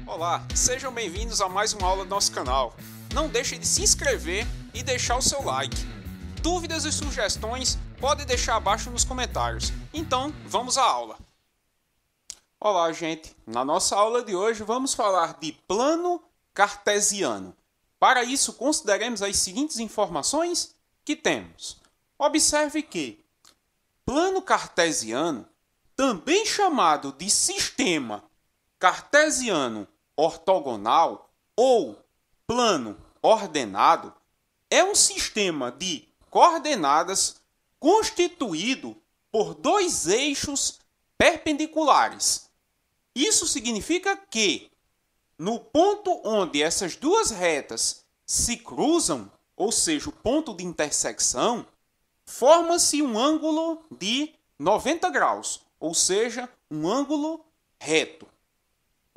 Olá, sejam bem-vindos a mais uma aula do nosso canal. Não deixe de se inscrever e deixar o seu like. Dúvidas e sugestões pode deixar abaixo nos comentários. Então, vamos à aula. Olá, gente. Na nossa aula de hoje vamos falar de plano cartesiano. Para isso, consideremos as seguintes informações que temos. Observe que plano cartesiano, também chamado de sistema cartesiano ortogonal ou plano ordenado, é um sistema de coordenadas constituído por dois eixos perpendiculares. Isso significa que, no ponto onde essas duas retas se cruzam, ou seja, o ponto de intersecção, forma-se um ângulo de 90 graus, ou seja, um ângulo reto.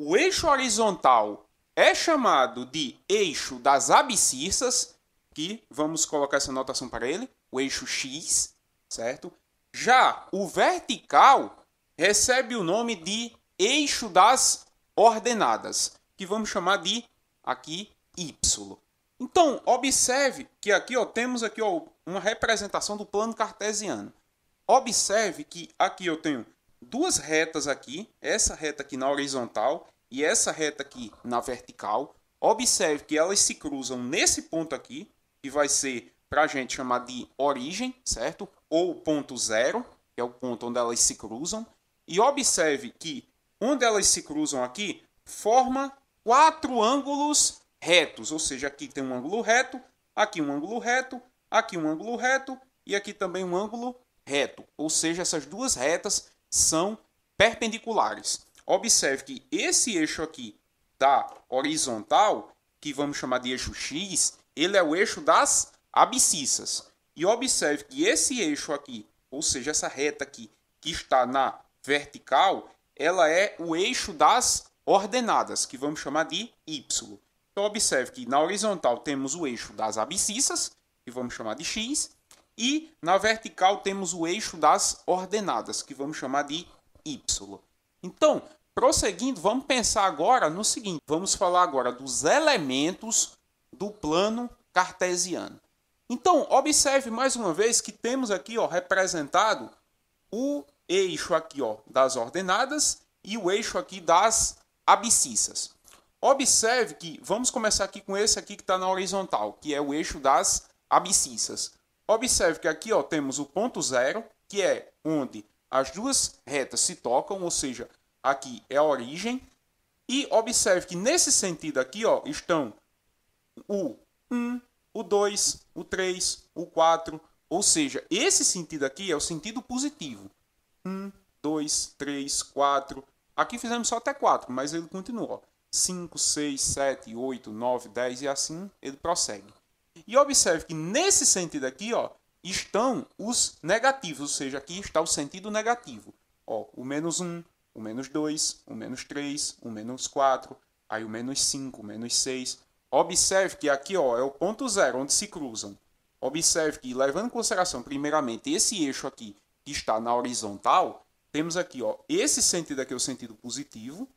O eixo horizontal é chamado de eixo das abscissas, que vamos colocar essa notação para ele, o eixo X, certo? Já o vertical recebe o nome de eixo das ordenadas, que vamos chamar de aqui Y. Então, observe que aqui temos aqui uma representação do plano cartesiano. Observe que aqui eu tenho duas retas aqui, essa reta aqui na horizontal e essa reta aqui na vertical. Observe que elas se cruzam nesse ponto aqui, que vai ser para a gente chamar de origem, certo? Ou ponto zero, que é o ponto onde elas se cruzam. E observe que onde elas se cruzam aqui, forma quatro ângulos retos, ou seja, aqui tem um ângulo reto, aqui um ângulo reto, aqui um ângulo reto e aqui também um ângulo reto. Ou seja, essas duas retas são perpendiculares. Observe que esse eixo aqui da horizontal, que vamos chamar de eixo X, ele é o eixo das abscissas. E observe que esse eixo aqui, ou seja, essa reta aqui que está na vertical, ela é o eixo das ordenadas, que vamos chamar de Y. Então, observe que na horizontal temos o eixo das abscissas, que vamos chamar de X, e na vertical temos o eixo das ordenadas, que vamos chamar de Y. Então, prosseguindo, vamos pensar agora no seguinte. Vamos falar agora dos elementos do plano cartesiano. Então, observe mais uma vez que temos aqui representado o eixo aqui das ordenadas e o eixo aqui das abscissas. Observe que, vamos começar aqui com esse aqui que está na horizontal, que é o eixo das abscissas. Observe que aqui temos o ponto zero, que é onde as duas retas se tocam, ou seja, aqui é a origem. E observe que nesse sentido aqui estão o 1, o 2, o 3, o 4. Ou seja, esse sentido aqui é o sentido positivo. 1, 2, 3, 4. Aqui fizemos só até 4, mas ele continua. 5, 6, 7, 8, 9, 10 e assim ele prossegue. E observe que nesse sentido aqui estão os negativos, ou seja, aqui está o sentido negativo. O menos 1, o menos 2, o menos 3, o menos 4, aí o menos 5, o menos 6. Observe que aqui é o ponto zero, onde se cruzam. Observe que, levando em consideração, primeiramente, esse eixo aqui que está na horizontal, temos aqui esse sentido aqui é o sentido positivo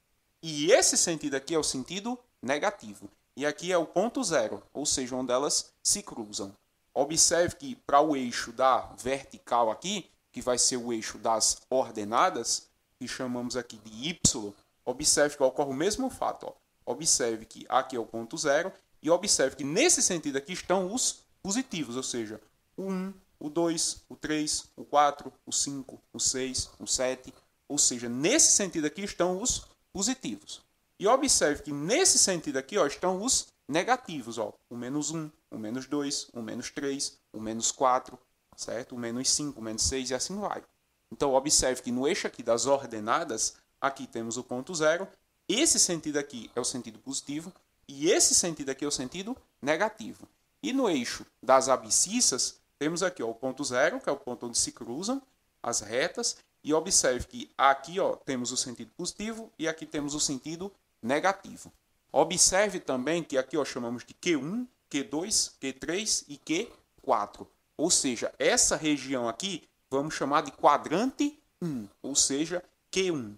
e esse sentido aqui é o sentido negativo. E aqui é o ponto zero, ou seja, onde elas se cruzam. Observe que para o eixo da vertical aqui, que vai ser o eixo das ordenadas, que chamamos aqui de Y, observe que ocorre o mesmo fato. Observe que aqui é o ponto zero e observe que nesse sentido aqui estão os positivos, ou seja, o 1, o 2, o 3, o 4, o 5, o 6, o 7, ou seja, nesse sentido aqui estão os positivos. E observe que nesse sentido aqui estão os negativos, o menos 1, o menos 2, o menos 3, o menos 4, certo? O menos 5, o menos 6 e assim vai. Então, observe que no eixo aqui das ordenadas, aqui temos o ponto zero, esse sentido aqui é o sentido positivo e esse sentido aqui é o sentido negativo. E no eixo das abscissas, temos aqui o ponto zero, que é o ponto onde se cruzam as retas, e observe que aqui temos o sentido positivo e aqui temos o sentido negativo. Observe também que aqui chamamos de Q1, Q2, Q3 e Q4. Ou seja, essa região aqui vamos chamar de quadrante 1, ou seja, Q1.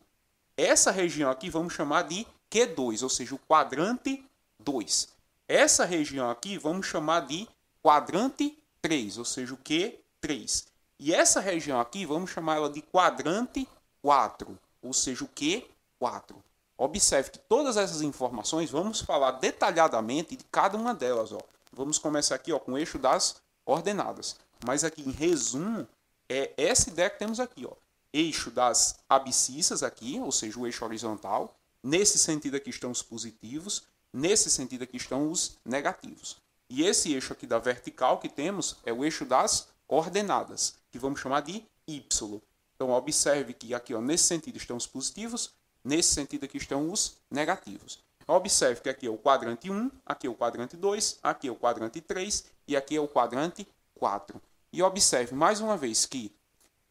Essa região aqui vamos chamar de Q2, ou seja, o quadrante 2. Essa região aqui vamos chamar de quadrante 3, ou seja, o Q3. E essa região aqui vamos chamar ela de quadrante 4, ou seja, o Q4. Observe que todas essas informações vamos falar detalhadamente de cada uma delas. Ó. Vamos começar aqui ó, com o eixo das ordenadas. Mas aqui em resumo, é essa ideia que temos aqui. Ó. Eixo das abscissas aqui, ou seja, o eixo horizontal. Nesse sentido aqui estão os positivos, nesse sentido aqui estão os negativos. E esse eixo aqui da vertical que temos é o eixo das ordenadas, que vamos chamar de Y. Então, observe que aqui ó, nesse sentido estão os positivos, nesse sentido aqui estão os negativos. Observe que aqui é o quadrante 1, aqui é o quadrante 2, aqui é o quadrante 3 e aqui é o quadrante 4. E observe mais uma vez que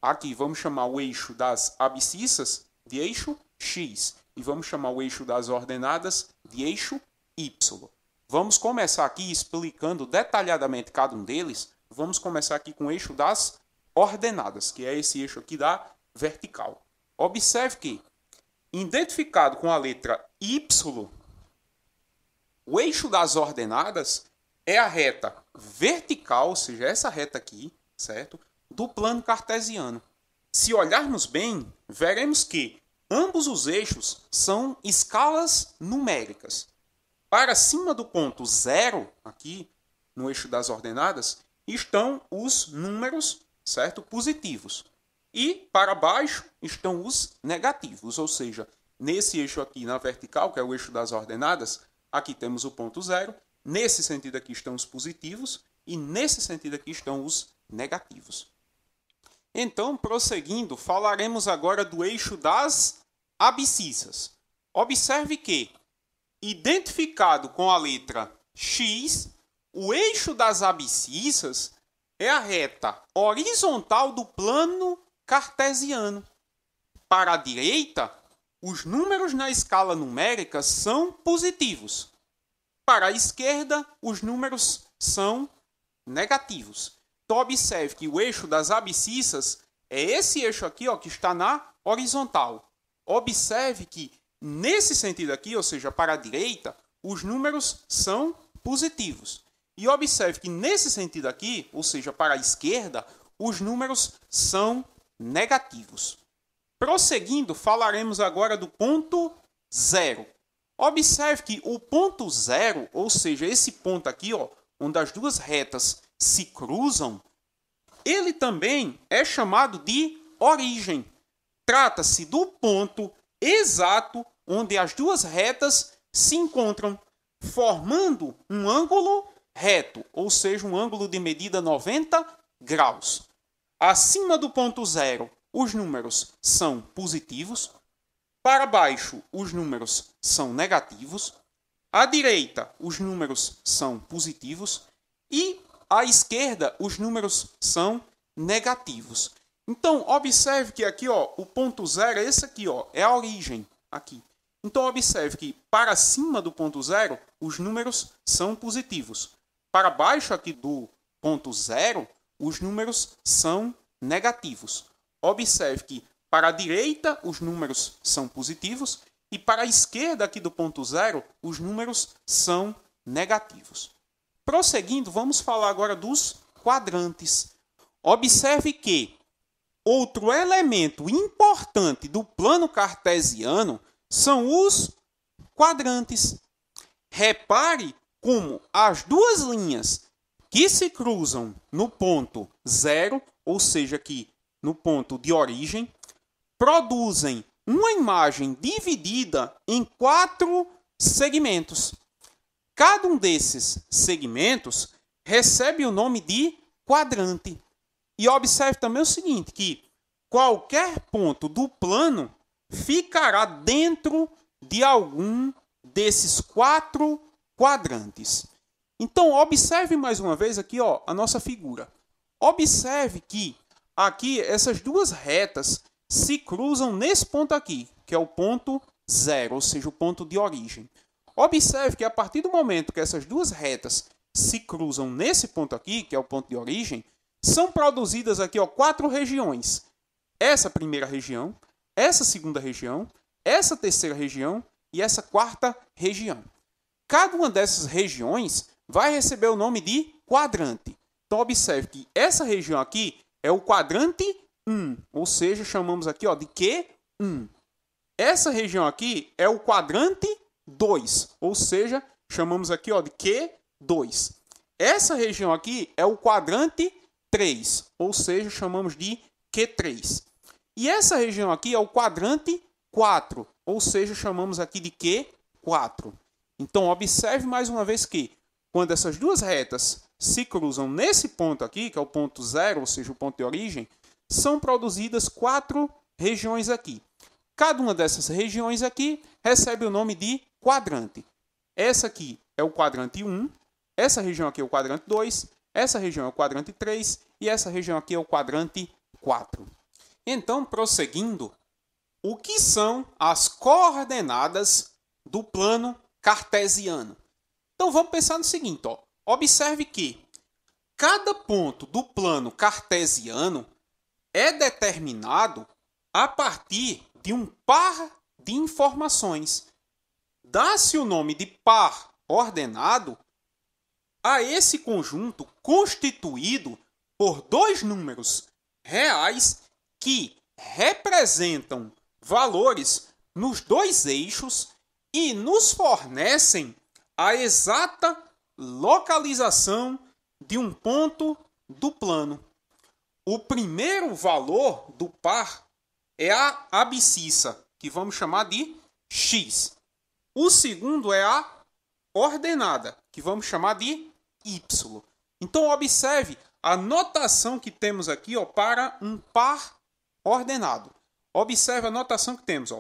aqui vamos chamar o eixo das abscissas de eixo X e vamos chamar o eixo das ordenadas de eixo Y. Vamos começar aqui explicando detalhadamente cada um deles. Vamos começar aqui com o eixo das ordenadas, que é esse eixo aqui da vertical. Observe que, identificado com a letra Y, o eixo das ordenadas é a reta vertical, ou seja, essa reta aqui, certo? Do plano cartesiano. Se olharmos bem, veremos que ambos os eixos são escalas numéricas. Para cima do ponto 0, aqui, no eixo das ordenadas, estão os números, certo? Positivos. E para baixo estão os negativos, ou seja, nesse eixo aqui na vertical, que é o eixo das ordenadas, aqui temos o ponto 0, nesse sentido aqui estão os positivos e nesse sentido aqui estão os negativos. Então, prosseguindo, falaremos agora do eixo das abscissas. Observe que, identificado com a letra X, o eixo das abscissas é a reta horizontal do plano cartesiano. Para a direita, os números na escala numérica são positivos. Para a esquerda, os números são negativos. Então, observe que o eixo das abscissas é esse eixo aqui ó, que está na horizontal. Observe que nesse sentido aqui, ou seja, para a direita, os números são positivos. E observe que nesse sentido aqui, ou seja, para a esquerda, os números são negativos. Prosseguindo, falaremos agora do ponto 0. Observe que o ponto 0, ou seja, esse ponto aqui, ó, onde as duas retas se cruzam, ele também é chamado de origem. Trata-se do ponto exato onde as duas retas se encontram, formando um ângulo reto, ou seja, um ângulo de medida 90 graus. Acima do ponto 0, os números são positivos. Para baixo, os números são negativos. À direita, os números são positivos. E à esquerda, os números são negativos. Então, observe que aqui, ó, o ponto 0 é esse aqui, ó, é a origem. Aqui. Então, observe que para cima do ponto 0, os números são positivos. Para baixo aqui do ponto 0, os números são negativos. Observe que para a direita, os números são positivos. E para a esquerda aqui do ponto 0, os números são negativos. Prosseguindo, vamos falar agora dos quadrantes. Observe que outro elemento importante do plano cartesiano são os quadrantes. Repare como as duas linhas que se cruzam no ponto 0, ou seja, aqui no ponto de origem, produzem uma imagem dividida em 4 segmentos. Cada um desses segmentos recebe o nome de quadrante. E observe também o seguinte, que qualquer ponto do plano ficará dentro de algum desses 4 quadrantes. Então, observe mais uma vez aqui ó, a nossa figura. Observe que aqui essas duas retas se cruzam nesse ponto aqui, que é o ponto 0, ou seja, o ponto de origem. Observe que a partir do momento que essas duas retas se cruzam nesse ponto aqui, que é o ponto de origem, são produzidas aqui ó, 4 regiões. Essa primeira região, essa segunda região, essa terceira região e essa quarta região. Cada uma dessas regiões vai receber o nome de quadrante. Então, observe que essa região aqui é o quadrante 1, ou seja, chamamos aqui de Q1. Essa região aqui é o quadrante 2, ou seja, chamamos aqui de Q2. Essa região aqui é o quadrante 3, ou seja, chamamos de Q3. E essa região aqui é o quadrante 4, ou seja, chamamos aqui de Q4. Então, observe mais uma vez que, quando essas duas retas se cruzam nesse ponto aqui, que é o ponto 0, ou seja, o ponto de origem, são produzidas 4 regiões aqui. Cada uma dessas regiões aqui recebe o nome de quadrante. Essa aqui é o quadrante 1, essa região aqui é o quadrante 2, essa região é o quadrante 3 e essa região aqui é o quadrante 4. Então, prosseguindo, o que são as coordenadas do plano cartesiano? Então, vamos pensar no seguinte. Observe que cada ponto do plano cartesiano é determinado a partir de um par de informações. Dá-se o nome de par ordenado a esse conjunto constituído por dois números reais que representam valores nos dois eixos e nos fornecem a exata localização de um ponto do plano. O primeiro valor do par é a abscissa, que vamos chamar de x. O segundo é a ordenada, que vamos chamar de y. Então, observe a notação que temos aqui para um par ordenado. Observe a notação que temos.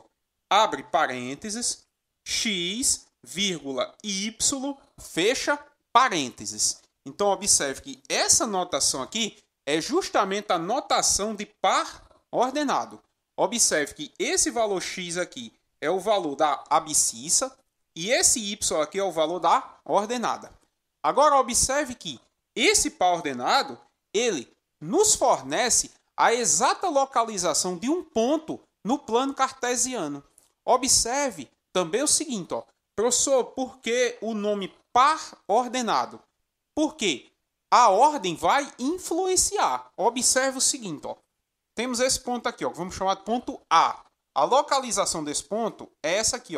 Abre parênteses, x, vírgula, y, fecha parênteses. Então, observe que essa notação aqui é justamente a notação de par ordenado. Observe que esse valor x aqui é o valor da abscissa e esse y aqui é o valor da ordenada. Agora, observe que esse par ordenado, ele nos fornece a exata localização de um ponto no plano cartesiano. Observe também o seguinte, professor, por que o nome par ordenado? Porque a ordem vai influenciar. Observe o seguinte, temos esse ponto aqui, vamos chamar de ponto A. A localização desse ponto é essa aqui,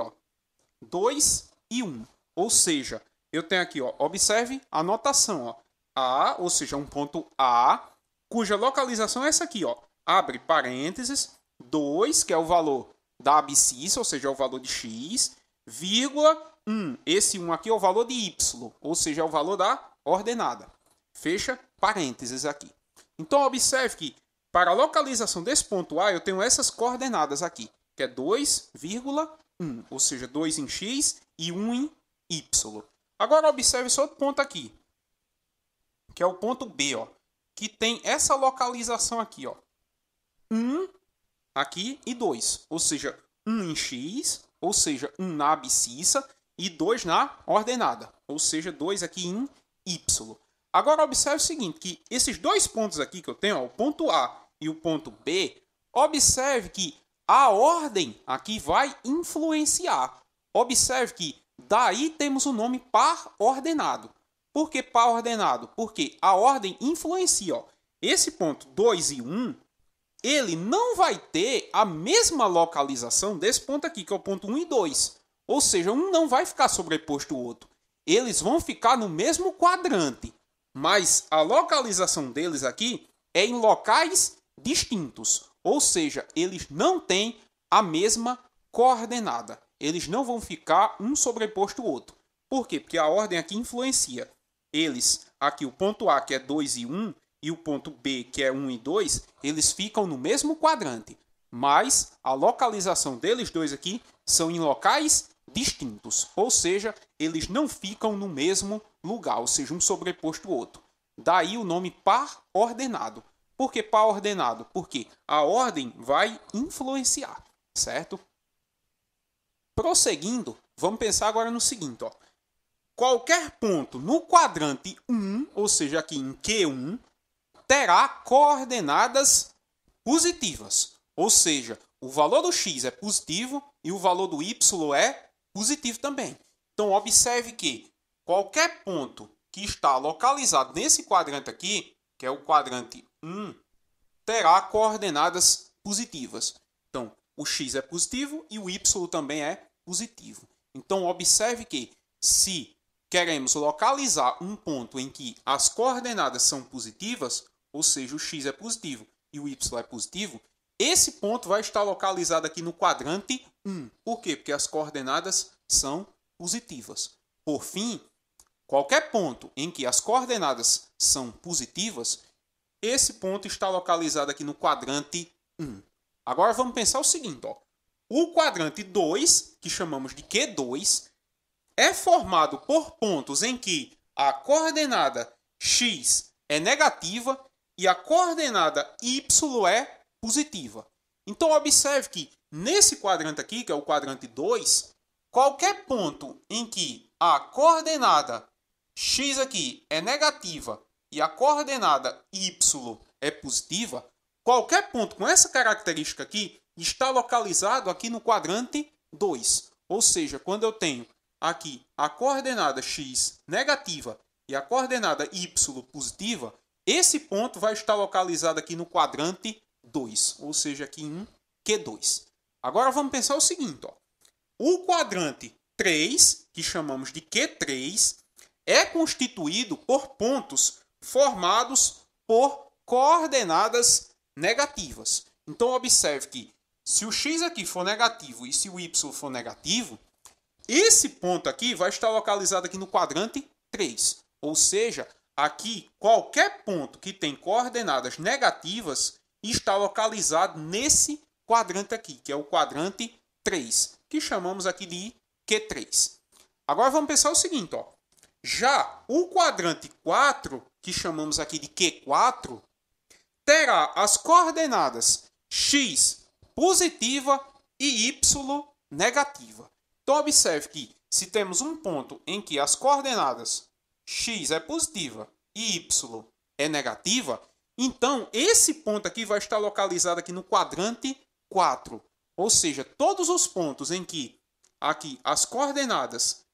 2 e 1. Ou seja, eu tenho aqui, observe a notação, A, ou seja, um ponto A, cuja localização é essa aqui, abre parênteses, 2, que é o valor da abscissa, ou seja, é o valor de x, vírgula 1. Esse 1 aqui é o valor de y, ou seja, é o valor da ordenada. Fecha parênteses aqui. Então, observe que para a localização desse ponto A, eu tenho essas coordenadas aqui, que é 2,1, ou seja, 2 em x e 1 em y. Agora, observe esse outro ponto aqui, que é o ponto B, que tem essa localização aqui, 1 aqui e 2, ou seja, 1 em x, ou seja, 1 na abscissa e 2 na ordenada, ou seja, 2 aqui em y. Agora, observe o seguinte, que esses dois pontos aqui que eu tenho, o ponto A e o ponto B, observe que a ordem aqui vai influenciar. Observe que daí temos o nome par ordenado. Por que par ordenado? Porque a ordem influencia. Esse ponto 2 e 1, ele não vai ter a mesma localização desse ponto aqui, que é o ponto 1 e 2. Ou seja, um não vai ficar sobreposto ao outro. Eles vão ficar no mesmo quadrante. Mas a localização deles aqui é em locais distintos. Ou seja, eles não têm a mesma coordenada. Eles não vão ficar um sobreposto ao outro. Por quê? Porque a ordem aqui influencia. Eles, aqui o ponto A, que é 2 e 1, e o ponto B, que é 1 e 2, eles ficam no mesmo quadrante. Mas a localização deles dois aqui são em locais distintos. Ou seja, eles não ficam no mesmo lugar, ou seja, um sobreposto ao outro. Daí o nome par ordenado. Por que par ordenado? Porque a ordem vai influenciar, certo? Prosseguindo, vamos pensar agora no seguinte, qualquer ponto no quadrante 1, ou seja, aqui em Q1, terá coordenadas positivas. Ou seja, o valor do x é positivo e o valor do y é positivo também. Então, observe que qualquer ponto que está localizado nesse quadrante aqui, que é o quadrante 1, terá coordenadas positivas. Então, o x é positivo e o y também é positivo. Então, observe que se queremos localizar um ponto em que as coordenadas são positivas, ou seja, o x é positivo e o y é positivo, esse ponto vai estar localizado aqui no quadrante 1. Por quê? Porque as coordenadas são positivas. Por fim, qualquer ponto em que as coordenadas são positivas, esse ponto está localizado aqui no quadrante 1. Agora vamos pensar o seguinte, ó. O quadrante 2, que chamamos de Q2, é formado por pontos em que a coordenada x é negativa e a coordenada y é positiva. Então, observe que nesse quadrante aqui, que é o quadrante 2, qualquer ponto em que a coordenada x aqui é negativa e a coordenada y é positiva, qualquer ponto com essa característica aqui está localizado aqui no quadrante 2. Ou seja, quando eu tenho aqui a coordenada x negativa e a coordenada y positiva, esse ponto vai estar localizado aqui no quadrante 2, ou seja, aqui em Q2. Agora vamos pensar o seguinte, ó. O quadrante 3, que chamamos de Q3, é constituído por pontos formados por coordenadas negativas. Então, observe que se o x aqui for negativo e se o y for negativo, esse ponto aqui vai estar localizado aqui no quadrante 3. Ou seja, aqui qualquer ponto que tem coordenadas negativas está localizado nesse quadrante aqui, que é o quadrante 3, que chamamos aqui de Q3. Agora vamos pensar o seguinte, ó. Já o quadrante 4, que chamamos aqui de Q4, terá as coordenadas x positiva e y negativa. Então, observe que se temos um ponto em que as coordenadas x é positiva e y é negativa, então esse ponto aqui vai estar localizado aqui no quadrante 4. Ou seja, todos os pontos em que aqui as coordenadas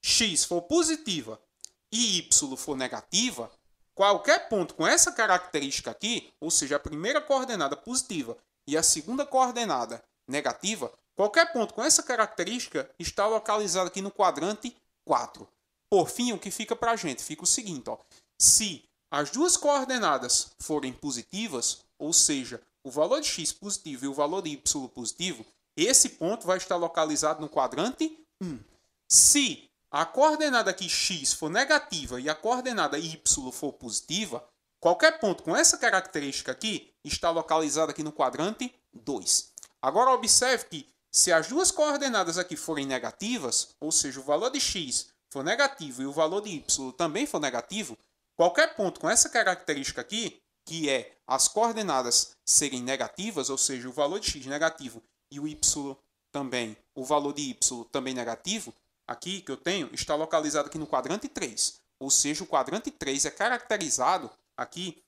x for positiva e y for negativa, qualquer ponto com essa característica aqui, ou seja, a primeira coordenada positiva e a segunda coordenada negativa, qualquer ponto com essa característica está localizado aqui no quadrante 4. Por fim, o que fica para a gente? Fica o seguinte, ó. Se as duas coordenadas forem positivas, ou seja, o valor de x positivo e o valor de y positivo, esse ponto vai estar localizado no quadrante 1. Se a coordenada aqui x for negativa e a coordenada y for positiva, qualquer ponto com essa característica aqui está localizado aqui no quadrante 2. Agora observe que se as duas coordenadas aqui forem negativas, ou seja, o valor de x for negativo e o valor de y também for negativo, qualquer ponto com essa característica aqui, que é as coordenadas serem negativas, ou seja, o valor de x negativo e o y também, o valor de y também negativo, aqui que eu tenho, está localizado aqui no quadrante 3. Ou seja, o quadrante 3 é caracterizado aqui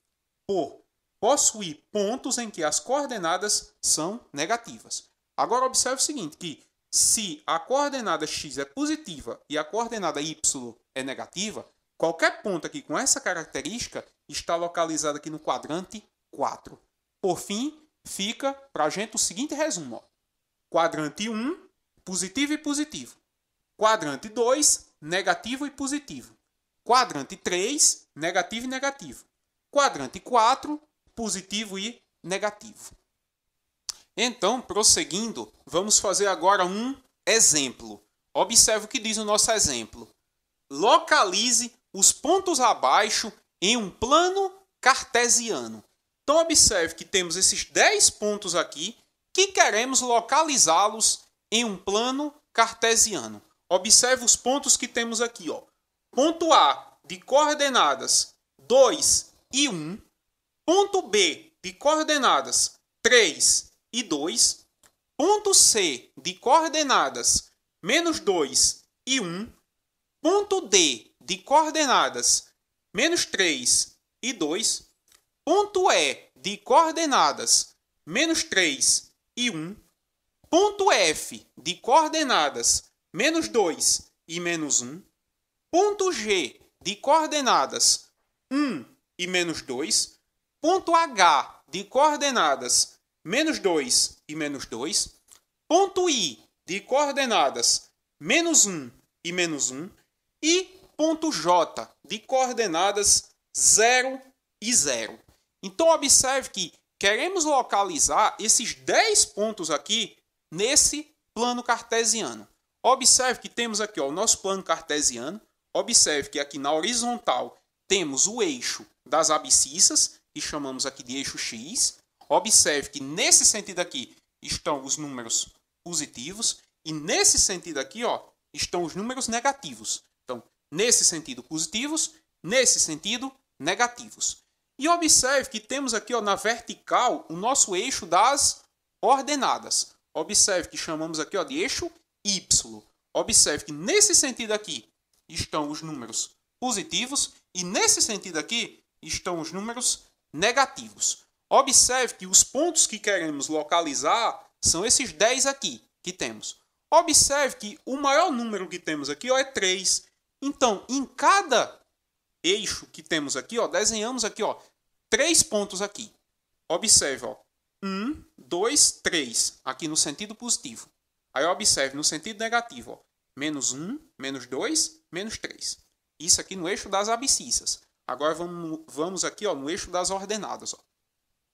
por possuir pontos em que as coordenadas são negativas. Agora observe o seguinte, que se a coordenada x é positiva e a coordenada y é negativa, qualquer ponto aqui com essa característica está localizado aqui no quadrante 4. Por fim, fica para a gente o seguinte resumo. Ó. Quadrante 1, positivo e positivo. Quadrante 2, negativo e positivo. Quadrante 3, negativo e negativo. Quadrante 4, positivo e negativo. Então, prosseguindo, vamos fazer agora um exemplo. Observe o que diz o nosso exemplo. Localize os pontos abaixo em um plano cartesiano. Então, observe que temos esses 10 pontos aqui que queremos localizá-los em um plano cartesiano. Observe os pontos que temos aqui. Ó. Ponto A de coordenadas 2 e 1. Ponto B de coordenadas 3 e 2. Ponto C de coordenadas menos 2 e 1. Ponto D de coordenadas menos 3 e 2. Ponto E de coordenadas menos 3 e 1. Ponto F de coordenadas menos 2 e menos 1. Ponto G de coordenadas 1 e menos 2. Ponto H de coordenadas menos 2 e menos 2. Ponto I de coordenadas menos 1 e menos 1. E ponto J de coordenadas 0 e 0. Então, observe que queremos localizar esses 10 pontos aqui nesse plano cartesiano. Observe que temos aqui o nosso plano cartesiano. Observe que aqui na horizontal temos o eixo das abscissas, que chamamos aqui de eixo X. Observe que nesse sentido aqui estão os números positivos e nesse sentido aqui estão os números negativos. Então, nesse sentido positivos, nesse sentido negativos. E observe que temos aqui na vertical o nosso eixo das ordenadas. Observe que chamamos aqui de eixo Y. Observe que nesse sentido aqui estão os números positivos e nesse sentido aqui estão os números negativos. Observe que os pontos que queremos localizar são esses 10 aqui que temos. Observe que o maior número que temos aqui é 3. Então, em cada eixo que temos aqui, desenhamos aqui 3 pontos aqui. Observe, 1, 2, 3, aqui no sentido positivo. Aí observe no sentido negativo, menos 1, menos 2, menos 3. Isso aqui no eixo das abscissas. Agora vamos aqui no eixo das ordenadas.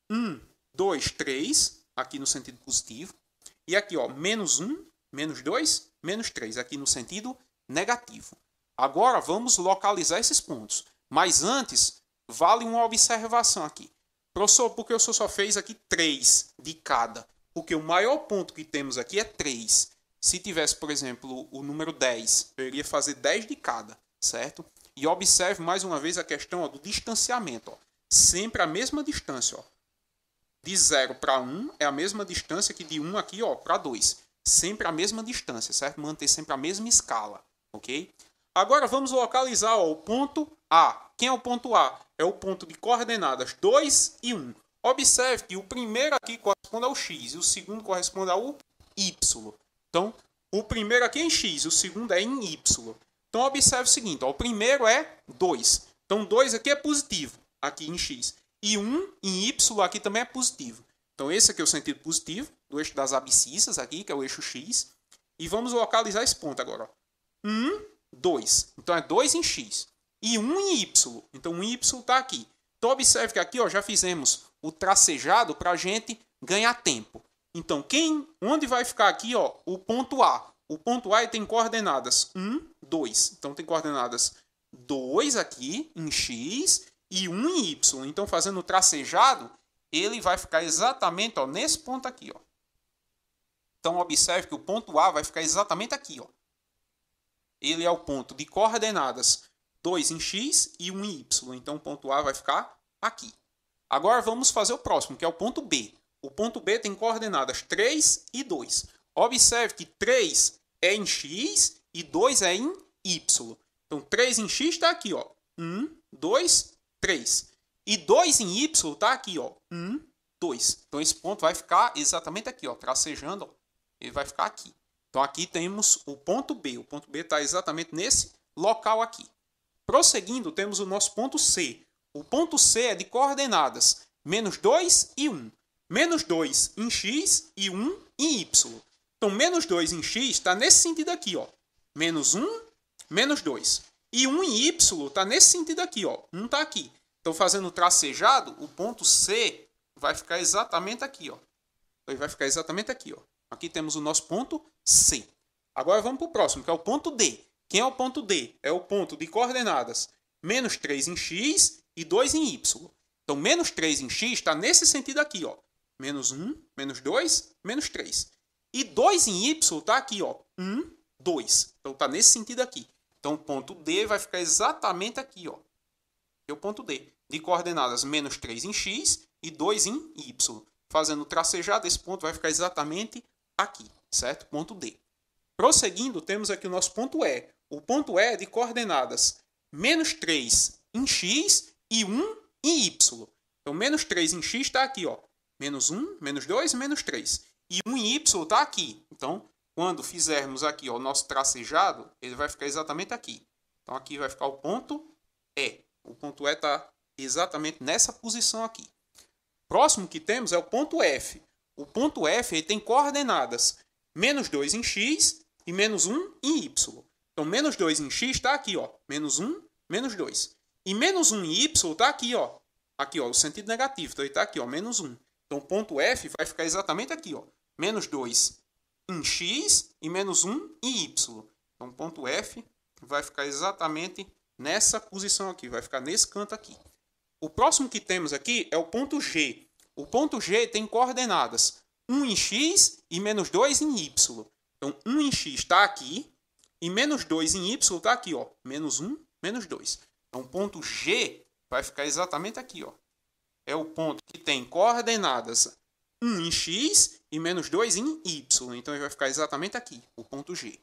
1, 2, 3, aqui no sentido positivo. E aqui, menos 1, menos 2, menos 3, aqui no sentido negativo. Agora vamos localizar esses pontos. Mas antes, vale uma observação aqui. Professor, por que o senhor só fez aqui 3 de cada? Porque o maior ponto que temos aqui é 3. Se tivesse, por exemplo, o número 10, eu iria fazer 10 de cada, certo? E observe mais uma vez a questão do distanciamento. Sempre a mesma distância. De 0 para 1 é a mesma distância que de 1 aqui para 2. Sempre a mesma distância, certo? Manter sempre a mesma escala, ok? Agora vamos localizar o ponto A. Quem é o ponto A? É o ponto de coordenadas 2 e 1. Observe que o primeiro aqui corresponde ao X e o segundo corresponde ao Y. Então, o primeiro aqui é em X, o segundo é em Y. Então, observe o seguinte, o primeiro é 2. Então, 2 aqui é positivo, aqui em X. E 1 em Y aqui também é positivo. Então, esse aqui é o sentido positivo do eixo das abscissas aqui, que é o eixo X. E vamos localizar esse ponto agora. 1, 2. Então, é 2 em X. E 1 em Y. Então, 1 em Y está aqui. Então, observe que aqui já fizemos o tracejado para a gente ganhar tempo. Então, onde vai ficar aqui o ponto A? O ponto A tem coordenadas 1, 2. Então, tem coordenadas 2 aqui em X e 1 em Y. Então, fazendo o tracejado, ele vai ficar exatamente nesse ponto aqui. Então, observe que o ponto A vai ficar exatamente aqui. Ele é o ponto de coordenadas 2 em X e 1 em Y. Então, o ponto A vai ficar aqui. Agora, vamos fazer o próximo, que é o ponto B. O ponto B tem coordenadas 3 e 2. Observe que 3 é em X e 2 é em Y. Então, 3 em X está aqui. 1, 2, 3. E 2 em Y está aqui. 1, 2. Então, esse ponto vai ficar exatamente aqui. Tracejando, ele vai ficar aqui. Então, aqui temos o ponto B. O ponto B está exatamente nesse local aqui. Prosseguindo, temos o nosso ponto C. O ponto C é de coordenadas menos 2 e 1. Menos 2 em X e 1 em Y. Então, menos 2 em X está nesse sentido aqui. Menos 1, menos 2. E 1 em Y está nesse sentido aqui. 1 está aqui. Então, fazendo o tracejado, o ponto C vai ficar exatamente aqui. Ele vai ficar exatamente aqui. Aqui temos o nosso ponto C. Agora vamos para o próximo, que é o ponto D. Quem é o ponto D? É o ponto de coordenadas menos 3 em X e 2 em Y. Então, menos 3 em X está nesse sentido aqui. Menos 1, menos 2, menos 3. E 2 em Y está aqui. 1, 2. Então, está nesse sentido aqui. Então, o ponto D vai ficar exatamente aqui. É o ponto D. De coordenadas menos 3 em X e 2 em Y. Fazendo o tracejado, esse ponto vai ficar exatamente aqui. Certo? Ponto D. Prosseguindo, temos aqui o nosso ponto E. O ponto E é de coordenadas menos 3 em X e 1 em Y. Então, menos 3 em X está aqui. Menos 1, menos 2, menos 3. E 1 em Y está aqui. Então, quando fizermos aqui ó, o nosso tracejado, ele vai ficar exatamente aqui. Então aqui vai ficar o ponto E. O ponto E está exatamente nessa posição aqui. Próximo que temos é o ponto F. O ponto F ele tem coordenadas menos 2 em x e menos 1 em y. Então menos 2 em x está aqui, ó, menos 1, menos 2. E menos 1 em y está aqui, ó, o sentido negativo. Então ele está aqui, ó, menos 1. Então o ponto F vai ficar exatamente aqui, ó, menos 2 em x e menos 1 em y. Então o ponto F vai ficar exatamente nessa posição aqui, vai ficar nesse canto aqui. O próximo que temos aqui é o ponto G. O ponto G tem coordenadas 1 em x e menos 2 em y. Então 1 em x está aqui e menos 2 em y está aqui, ó, menos 1, menos 2. Então o ponto G vai ficar exatamente aqui, ó. É o ponto que tem coordenadas 1 em x e menos 2 em y. Então ele vai ficar exatamente aqui, o ponto G.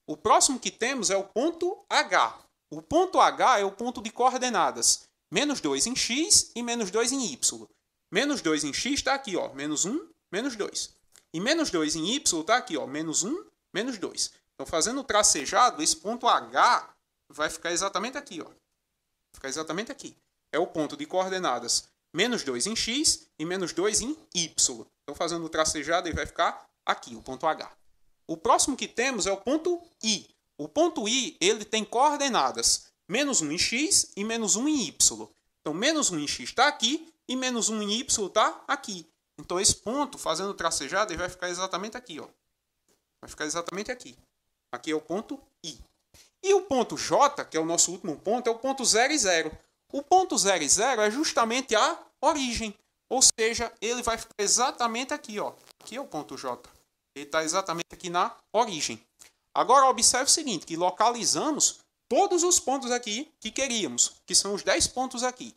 O próximo que temos é o ponto H. O ponto H é o ponto de coordenadas menos 2 em x e menos 2 em y. Menos 2 em x está aqui, ó, menos 1, menos 2. E menos 2 em y está aqui, ó, menos 1, menos 2. Então, fazendo o tracejado, esse ponto H vai ficar exatamente aqui, ó. Vai ficar exatamente aqui. É o ponto de coordenadas menos 2 em x e menos 2 em y. Então, fazendo o tracejado, ele vai ficar aqui, o ponto H. O próximo que temos é o ponto I. O ponto I ele tem coordenadas menos 1 em x e menos 1 em y. Então, menos 1 em x está aqui e menos 1 em y está aqui. Então, esse ponto, fazendo o tracejado, ele vai ficar exatamente aqui, ó. Vai ficar exatamente aqui. Aqui é o ponto I. E o ponto J, que é o nosso último ponto, é o ponto 0 e 0. O ponto 0 e 0 é justamente a origem. Ou seja, ele vai ficar exatamente aqui, ó. Aqui é o ponto J. Ele está exatamente aqui na origem. Agora, observe o seguinte, que localizamos todos os pontos aqui que queríamos, que são os 10 pontos aqui.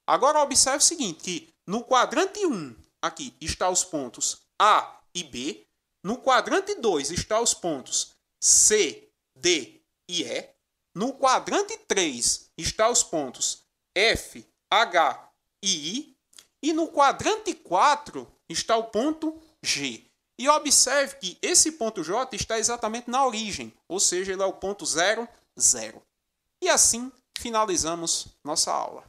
Agora, observe o seguinte, que no quadrante 1, aqui, está os pontos A e B. No quadrante 2, está os pontos C, D e E. No quadrante 3, está os pontos F, H e I. E no quadrante 4, está o ponto G. E observe que esse ponto J está exatamente na origem, ou seja, ele é o ponto 0, 0. E assim finalizamos nossa aula.